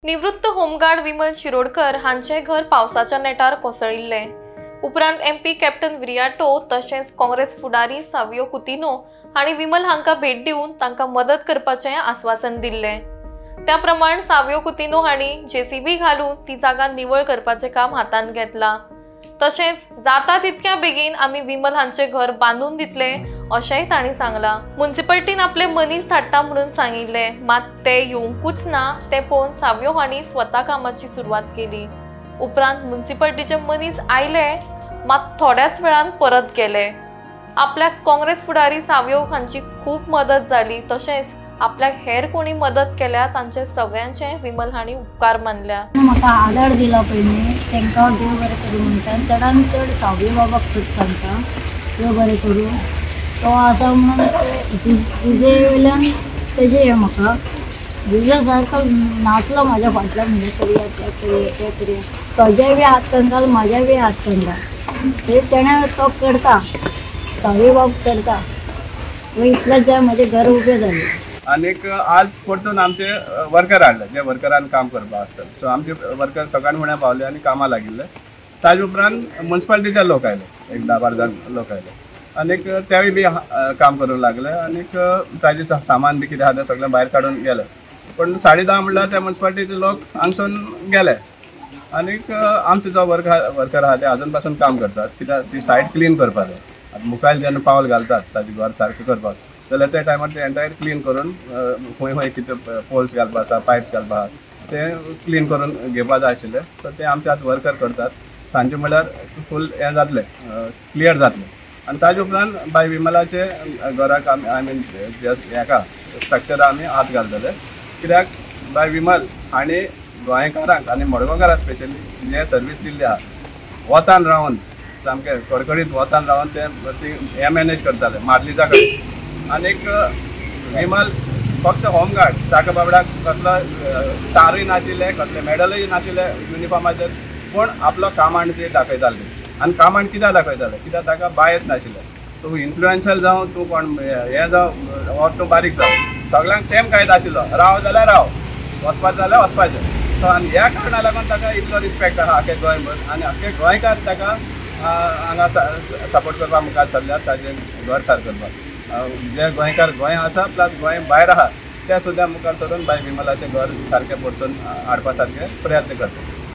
निवृत्त होमगार्ड विमल शिरोडकर हांचे घर पावसाच्या नेटार कोसळिल्ले। उपरांत एमपी कॅप्टन विरियाटो तशेंच काँग्रेस फुडारी सावियो कुतिनो हांणी विमल हांका भेट दिवन तांकां मदत करपाचें आश्वासन दिल्लें। त्या प्रमाण सावियो कुतिनो हांणी जेसीबी घालून ती जागा निवळ करपाचें काम हातांत घेतलां। तशेंच जाता तितक्या बेगीन आमी विमल हांचें घर बांदून दितले अशेंय तांणी सांगलां। म्युनिसिपालिटीन आपले मनीस धाडटा म्हणून सांगिल्लें, मात ते येवंकूच ना ते पळोवन सावियो हांणी स्वता कामाची सुरवात केली। उपरांत म्युनिसिपालिटीचे मनीस आयले, मात थोड्याच वेळान परत गेले। आपल्याक काँग्रेस फुडारी सावियो हांची खूब मदत जाली, तशेंच आपल्याक हेर कोणी मदत केल्या तांचे सगळ्यांचे विमल हांणी उपकार मानल्या। म्हाका आदार दिला पयलीं तांकां देव बरें करूं म्हणटा, चडांत चड सावयो बाबाक खूब सांगता देव बरें करूं। तो आसा म्हणून तुजे वयल्यान तेजे हें म्हाका तुज्या सारको नाचलो म्हाज्या फाटल्यान, म्हणजे करुया तें करुया तें करुया, तोजेय बी हात कंगाल म्हाज्याय बी हात कंगाल, ते तेणें तो करता, सावयो बाब करता, इतलेंच जाय म्हजें घर उबें जालें। आनीक आज परतून आमचे वर्कर हाडले, जे वर्करान काम करपा आसता, सो आमचे वर्कर सकाळी फुडें पावले आनी कामां लागिल्ले। ताजे उपरांत म्युनिसिपालिटीचे लोक आयले, एक 10-12 जाण लोक आयले, आनीक तेवूय बी काम करूंक लागले, आनीक ताजे सामान बी कितें आहा तें सगळें भायर काडून गेले। पण 10:30 म्हणल्यार ते म्युनिसिपालिटीचे लोक हांगसून गेले, आनीक आमचो जो वर्कर आहा ते अजून पासून काम करतात, कित्याक ती सायट क्लीन करपाक जाय। आतां मुखार जेन्ना पावल घालतात ताजें घर सारकें करपाक, जाल्यार त्या टायमार ते एंटायर क्लीन करून खंय खंय कितें पोल्स घालपा आसा, पायप्स घालपा आसा ते क्लीन करून घेवपा जाय आशिल्ले। सो ते आमचे आतां वर्कर करतात। सांजे म्हळ्यार फूल हें जातलें, क्लियर जातलें। आनी ताजे उपरांत बाय विमलाचे घराक आय मीन हेका स्ट्रक्चरा आमी हात घालतले, कित्याक बाय विमल हांणी गोंयकारांक आनी मडगांवकारां स्पेशली जे सर्वीस दिल्ली आहा, वतान रावन सामकें कडकडीत वतान रावन ते हें मॅनेज करताले मार्लिजा कडेन। आनीक विमल फक्त होमगार्ड, ताका बाबड्याक कसलो स्टारूय नाशिल्ले, कसले मेडलूय नाशिल्ले युनिफॉर्माचेर, पूण आपलो कामांड ते दाखयताले। आनी कामांड कित्याक दाखयताले, कित्याक ताका बायस नाशिल्ले। तूं इन्फ्लुएन्शल जावं, तूं कोण हें जावं वा तूं बारीक जावं, सगळ्यांक सेम कायदो आशिल्लो, राव जाल्यार राव, वचपाचें जाल्यार वचपाचें। सो आनी ह्या कारणाक लागून ताका इतलो रिस्पेक्ट आहा आख्खे गोंयभर, आनी आख्खे गोंयकार ताका हांगा सपोर्ट करपाक मुखार सरल्यात ताजें घर सारकें करपाक। जे गोंयकार गोंय आसा प्लस गोंय भायर आहा ते सुद्दां मुखार सरून बाय विमलाचें घर सारकें परतून हाडपा सारकें प्रयत्न करता।